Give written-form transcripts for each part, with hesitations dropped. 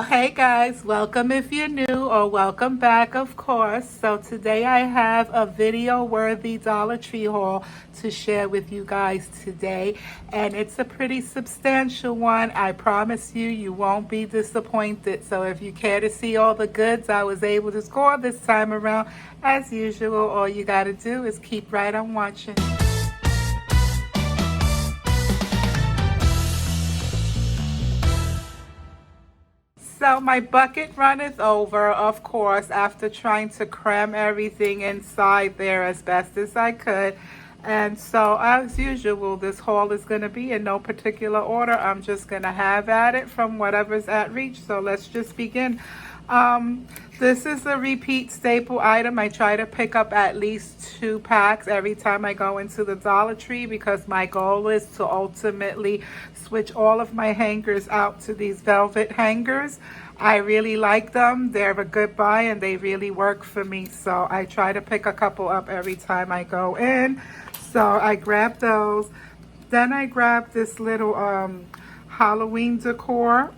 Hey guys, welcome if you're new or welcome back, of course. So today I have a video worthy Dollar Tree haul to share with you guys today, and it's a pretty substantial one. I promise you, you won't be disappointed. So if you care to see all the goods I was able to score this time around, as usual, all you gotta do is keep right on watching. So my bucket runneth over, of course, after trying to cram everything inside there as best as I could. And so, as usual, this haul is going to be in no particular order. I'm just going to have at it from whatever's at reach. So let's just begin. This is a repeat staple item. I try to pick up at least 2 packs every time I go into the Dollar Tree because my goal is to ultimately switch all of my hangers out to these velvet hangers. I really like them. They're a good buy and they really work for me. So I try to pick a couple up every time I go in. So I grabbed those. Then I grabbed this little Halloween decor.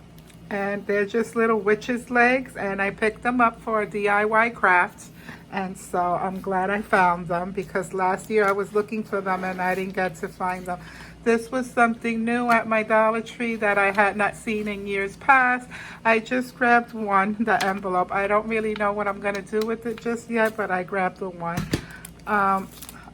And they're just little witches' legs, and I picked them up for a DIY craft. And so I'm glad I found them because last year I was looking for them and I didn't get to find them. This was something new at my Dollar Tree that I had not seen in years past. I just grabbed one, the envelope. I don't really know what I'm going to do with it just yet, but I grabbed the one.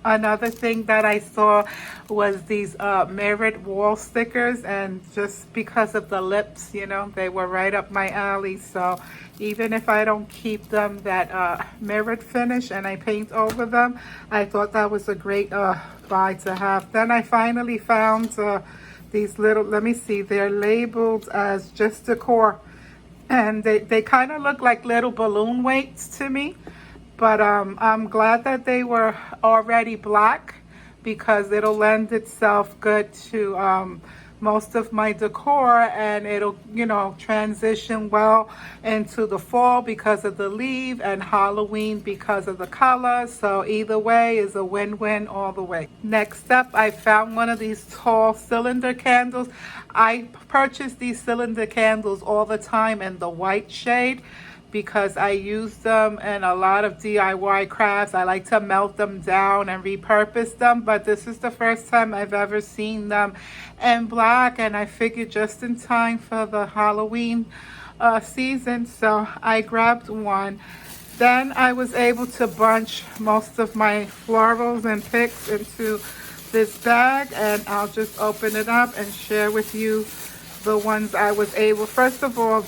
Another thing that I saw was these mirrored wall stickers, and just because of the lips, you know, they were right up my alley. So even if I don't keep them that mirrored finish and I paint over them, I thought that was a great buy to have. Then I finally found these little, let me see, they're labeled as just decor, and they kind of look like little balloon weights to me. But I'm glad that they were already black because it'll lend itself good to most of my decor, and it'll, you know, transition well into the fall because of the leaf and Halloween because of the color. So either way is a win-win all the way. Next up, I found one of these tall cylinder candles. I purchase these cylinder candles all the time in the white shade because I use them in a lot of DIY crafts. I like to melt them down and repurpose them, but this is the first time I've ever seen them in black, and I figured just in time for the Halloween season, so I grabbed one. Then I was able to bunch most of my florals and picks into this bag, and I'll just open it up and share with you the ones I was able. First of all,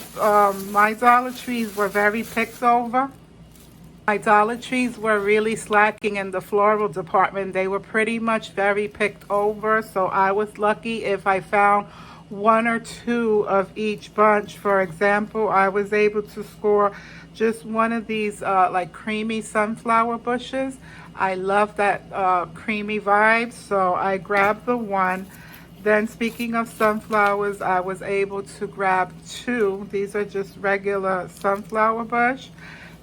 my Dollar Trees were very picked over. My Dollar Trees were really slacking in the floral department. They were pretty much very picked over, so I was lucky if I found 1 or 2 of each bunch. For example, I was able to score just one of these like creamy sunflower bushes. I love that creamy vibe, so I grabbed the one. Then speaking of sunflowers, I was able to grab 2. These are just regular sunflower bush.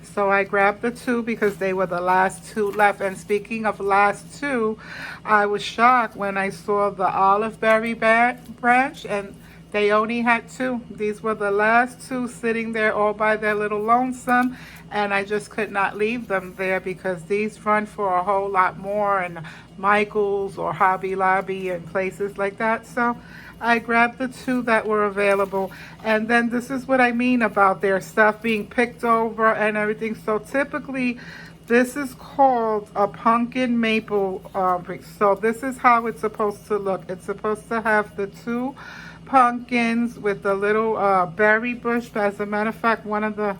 So I grabbed the 2 because they were the last 2 left. And speaking of last 2, I was shocked when I saw the olive berry branch and they only had 2. These were the last 2 sitting there all by their little lonesome, and I just could not leave them there because these run for a whole lot more in Michael's or Hobby Lobby and places like that. So I grabbed the 2 that were available. And then this is what I mean about their stuff being picked over and everything. So typically this is called a pumpkin maple brick. So this is how it's supposed to look. It's supposed to have the 2 pumpkins with the little berry bush. As a matter of fact, one of the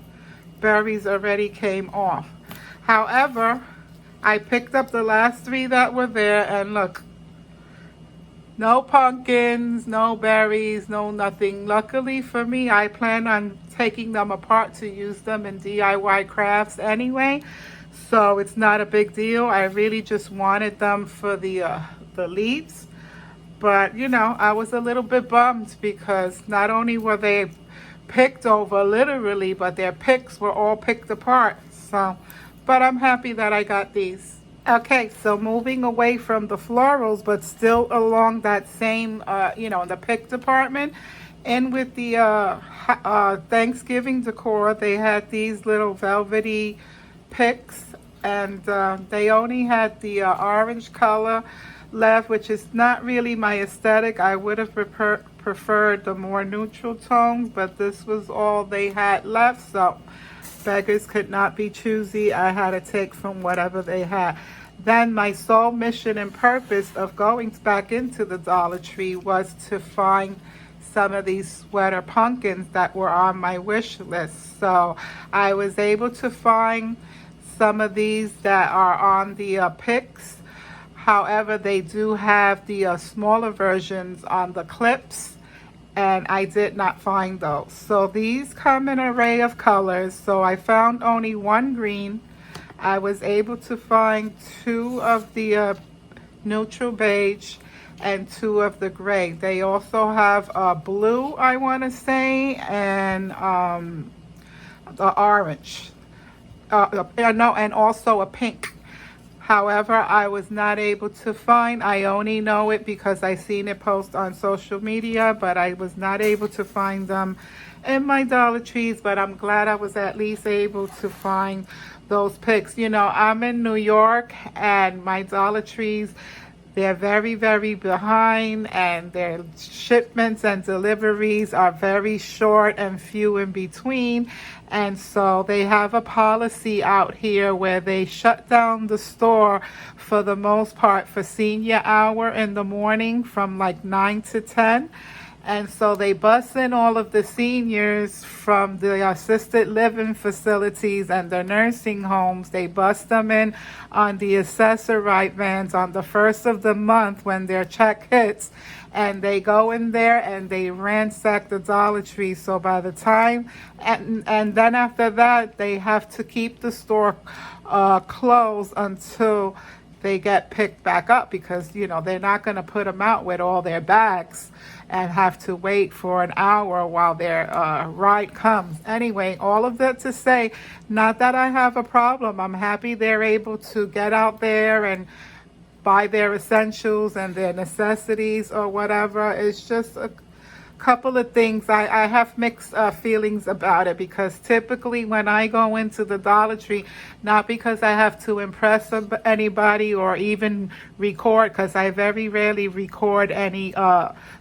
berries already came off. However, I picked up the last 3 that were there, and look, no pumpkins, no berries, no nothing. Luckily for me, I plan on taking them apart to use them in DIY crafts anyway, so it's not a big deal. I really just wanted them for the leaves. But, you know, I was a little bit bummed because not only were they picked over literally, but their picks were all picked apart. So, but I'm happy that I got these. Okay, so moving away from the florals, but still along that same, you know, the pick department, in with the Thanksgiving decor, they had these little velvety picks, and they only had the orange color left, which is not really my aesthetic. I would have preferred the more neutral tones, but this was all they had left, so beggars could not be choosy. I had to take from whatever they had. Then my sole mission and purpose of going back into the Dollar Tree was to find some of these sweater pumpkins that were on my wish list. So I was able to find some of these that are on the picks. However, they do have the smaller versions on the clips, and I did not find those. So these come in an array of colors. So I found only one green. I was able to find two of the neutral beige and two of the gray. They also have a blue, I want to say, and the orange. No, and also a pink. However, I was not able to find, I only know it because I seen it post on social media, but I was not able to find them in my Dollar Trees, but I'm glad I was at least able to find those picks. You know, I'm in New York, and my Dollar Trees, they're very, very behind, and their shipments and deliveries are very short and few in between. And so they have a policy out here where they shut down the store for the most part for senior hour in the morning from like 9 to 10. And so they bus in all of the seniors from the assisted living facilities and the nursing homes. They bus them in on the accessorite vans on the first of the month when their check hits. And they go in there and they ransack the Dollar Tree. So by the time, and then after that, they have to keep the store closed until they get picked back up, because, you know, they're not going to put them out with all their bags and have to wait for an hour while their ride comes. Anyway, all of that to say, not that I have a problem. I'm happy they're able to get out there and buy their essentials and their necessities or whatever. It's just a couple of things. I have mixed feelings about it, because typically when I go into the Dollar Tree, not because I have to impress anybody or even record, because I very rarely record any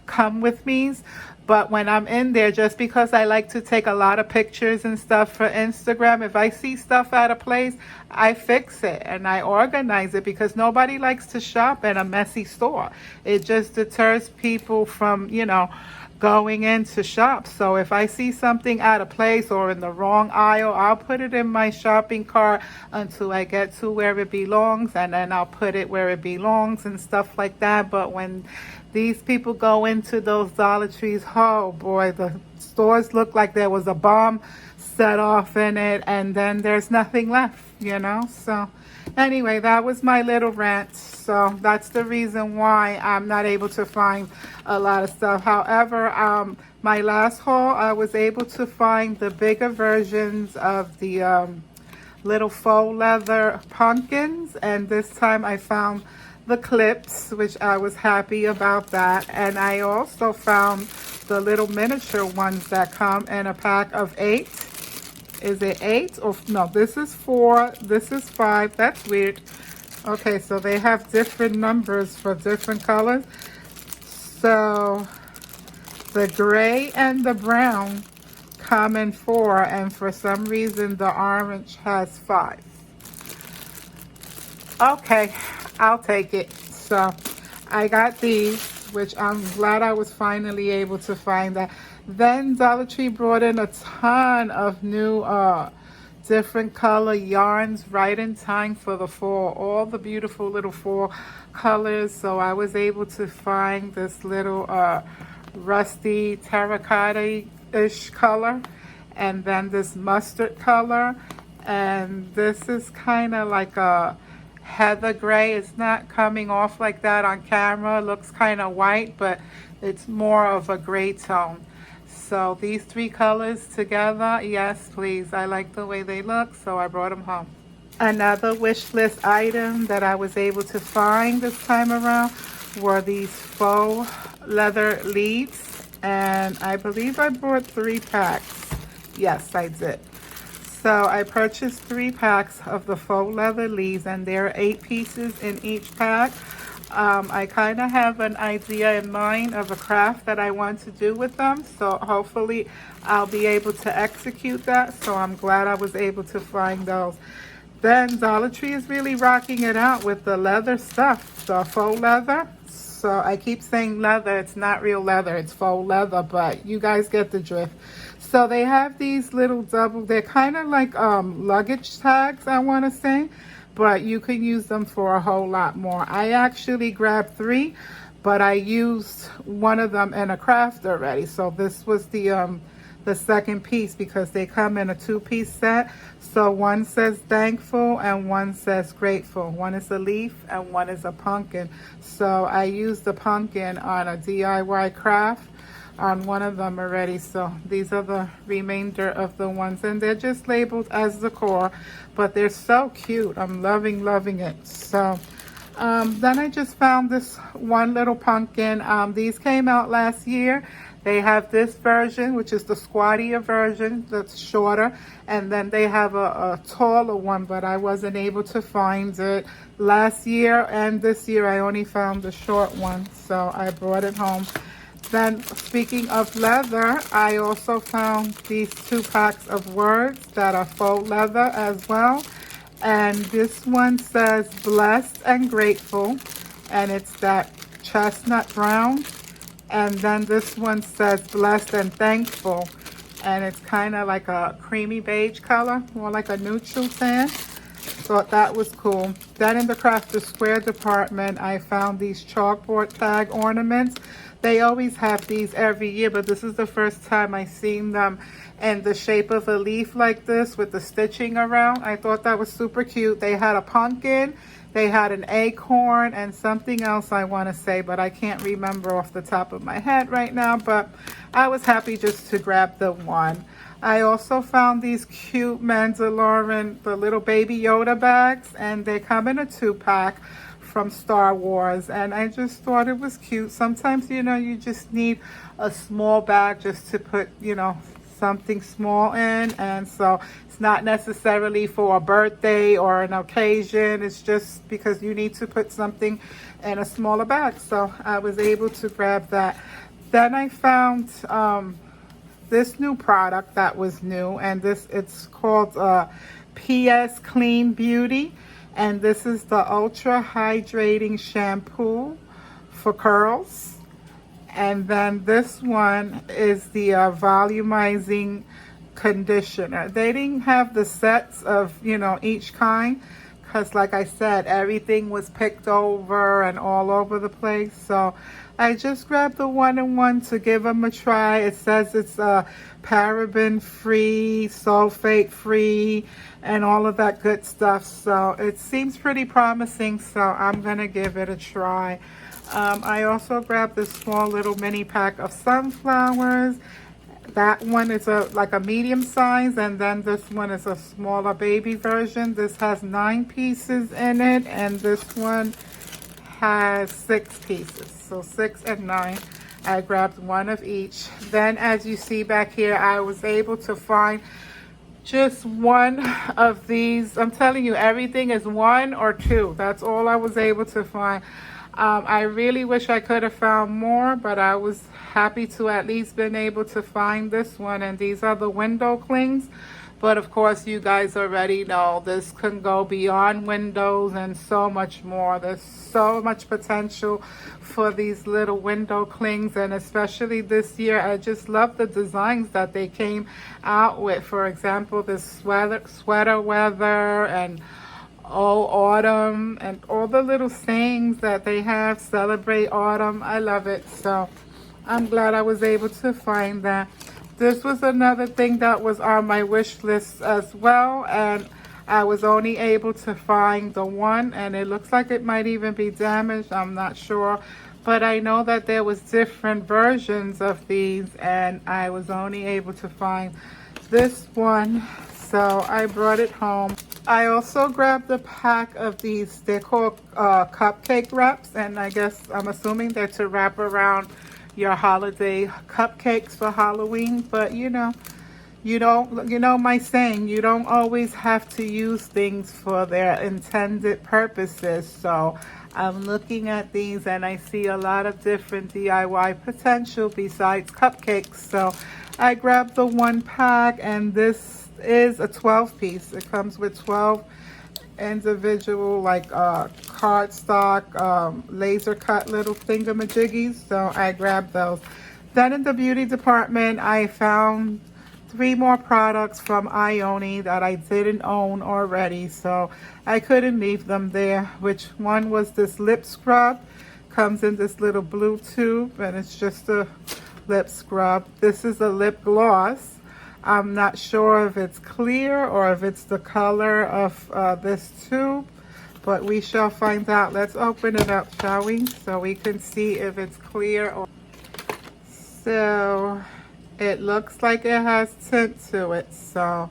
come with me's, but when I'm in there, just because I like to take a lot of pictures and stuff for Instagram, if I see stuff out of place, I fix it and I organize it, because nobody likes to shop in a messy store. It just deters people from, you know, going in to shop. So if I see something out of place or in the wrong aisle, I'll put it in my shopping cart until I get to where it belongs, and then I'll put it where it belongs and stuff like that. But when these people go into those Dollar Trees, oh boy, the stores look like there was a bomb set off in it, and then there's nothing left, you know. So anyway, that was my little rant. So that's the reason why I'm not able to find a lot of stuff. However, my last haul, I was able to find the bigger versions of the little faux leather pumpkins, and this time I found the clips, which I was happy about that. And I also found the little miniature ones that come in a pack of 8. Is it 8? Or no, this is 4, this is 5. That's weird. Okay, so they have different numbers for different colors. So the gray and the brown come in 4, and for some reason the orange has 5. Okay, I'll take it. So I got these, which I'm glad I was finally able to find that. Then Dollar Tree brought in a ton of new different color yarns right in time for the fall. All the beautiful little fall colors. So I was able to find this little rusty terracotta-ish color, and then this mustard color, and this is kind of like a heather gray. It's not coming off like that on camera. It looks kind of white, but it's more of a gray tone. So these 3 colors together, yes please, I like the way they look, so I brought them home. Another wish list item that I was able to find this time around were these faux leather leads, and I believe I bought 3 packs. Yes, I did. So I purchased 3 packs of the faux leather leaves, and there are 8 pieces in each pack. I kind of have an idea in mind of a craft that I want to do with them, so hopefully I'll be able to execute that. So I'm glad I was able to find those. Then Dollar Tree is really rocking it out with the leather stuff, the faux leather. So I keep saying leather, it's not real leather, it's faux leather, but you guys get the drift. So they have these little they're kind of like luggage tags, I want to say, but you can use them for a whole lot more. I actually grabbed 3, but I used one of them in a craft already. So this was the second piece, because they come in a 2-piece set. So one says thankful and one says grateful. One is a leaf and one is a pumpkin. So I used the pumpkin on a DIY craft on one of them already. So these are the remainder of the ones, and they're just labeled as decor, but they're so cute. I'm loving it. So then I just found this one little pumpkin. These came out last year. They have this version, which is the squattier version, that's shorter, and then they have a taller one, but I wasn't able to find it last year, and this year I only found the short one, so I brought it home. Then, speaking of leather, I also found these 2 packs of words that are faux leather as well. And this one says blessed and grateful, and it's that chestnut brown. And then this one says blessed and thankful, and it's kind of like a creamy beige color, more like a neutral tan. Thought that was cool. Then in the Crafter Square department, I found these chalkboard tag ornaments. They always have these every year, but this is the first time I've seen them in the shape of a leaf like this with the stitching around. I thought that was super cute. They had a pumpkin, they had an acorn, and something else I want to say, but I can't remember off the top of my head right now, but I was happy just to grab the one. I also found these cute Mandalorian, the little baby Yoda bags, and they come in a 2-pack from Star Wars, and I just thought it was cute. Sometimes, you know, you just need a small bag just to put, you know, something small in, and so it's not necessarily for a birthday or an occasion. It's just because you need to put something in a smaller bag, so I was able to grab that. Then I found this new product that was new, and it's called PS Clean Beauty, and this is the ultra hydrating shampoo for curls. And then this one is the volumizing conditioner. They didn't have the sets of, you know, each kind, because like I said, everything was picked over and all over the place. So I just grabbed the 1-in-1 to give them a try. It says it's paraben free, sulfate free, and all of that good stuff. So it seems pretty promising, so I'm gonna give it a try. I also grabbed this small little mini pack of sunflowers. That one is like a medium size, and then this one is a smaller baby version. This has 9 pieces in it, and this one has 6 pieces. So 6 and 9. I grabbed one of each. Then, as you see back here, I was able to find just one of these. I'm telling you, everything is 1 or 2. That's all I was able to find. I really wish I could have found more, but I was happy to at least been able to find this one. And these are the window clings. But of course, you guys already know this can go beyond windows and so much more. There's so much potential for these little window clings, and especially this year, I just love the designs that they came out with. For example, this sweater weather, and autumn, and all the little sayings that they have, celebrate autumn. I love it. So I'm glad I was able to find that. This was another thing that was on my wish list as well, and I was only able to find the one, and it looks like it might even be damaged. I'm not sure, but I know that there was different versions of these, and I was only able to find this one, so I brought it home. I also grabbed a pack of these. They're called cupcake wraps, and I guess I'm assuming they're to wrap around your holiday cupcakes for Halloween. But you know my saying, you don't always have to use things for their intended purposes. So I'm looking at these and I see a lot of different DIY potential besides cupcakes. So I grabbed the 1 pack, and this is a 12 piece. It comes with 12 individual like cardstock laser cut little thingamajiggies. So I grabbed those. Then in the beauty department, I found 3 more products from Ioni that I didn't own already, so I couldn't leave them there. Which one was this lip scrub. Comes in this little blue tube, and it's just a lip scrub. This is a lip gloss. I'm not sure if it's clear or if it's the color of this tube, but we shall find out. Let's open it up, shall we? So we can see if it's clear. So it looks like it has tint to it. So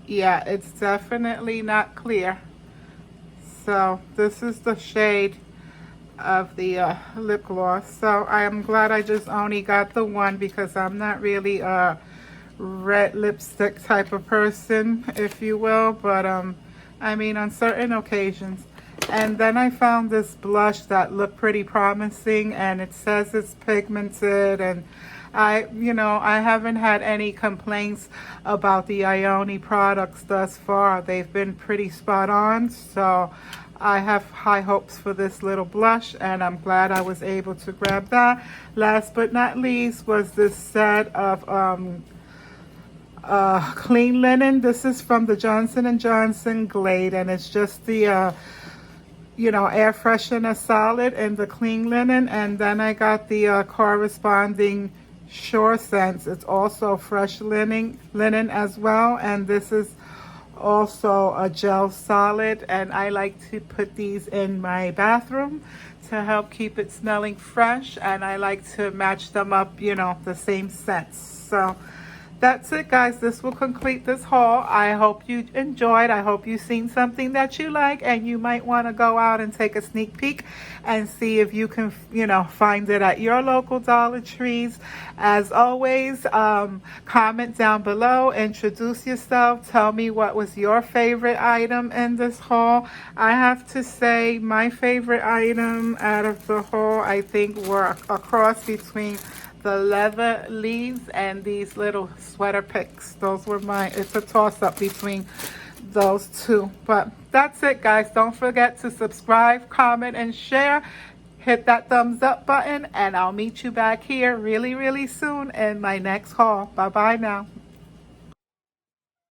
yeah, it's definitely not clear. So this is the shade of the lip gloss. So I am glad I just only got the one, because I'm not really a red lipstick type of person, if you will, but I mean, on certain occasions. And then I found this blush that looked pretty promising, and it says it's pigmented, and I haven't had any complaints about the Ioni products thus far. They've been pretty spot on, so I have high hopes for this little blush, and I'm glad I was able to grab that. Last but not least was this set of clean linen. This is from the Johnson & Johnson Glade, and it's just the air freshener solid and the clean linen. And then I got the corresponding Sure Sense. It's also fresh linen as well, and this is also a gel solid, and I like to put these in my bathroom to help keep it smelling fresh, and I like to match them up, the same scents. So that's it, guys. This will complete this haul. I hope you enjoyed. I hope you've seen something that you like, and you might want to go out and take a sneak peek and see if you can, find it at your local Dollar Trees. As always, comment down below, introduce yourself, tell me what was your favorite item in this haul. I have to say my favorite item out of the haul, I think, were a cross between the leather leaves and these little sweater picks. Those were it's a toss-up between those two. But that's it, guys. Don't forget to subscribe, comment, and share. Hit that thumbs up button, and I'll meet you back here really, really soon in my next haul. Bye-bye now.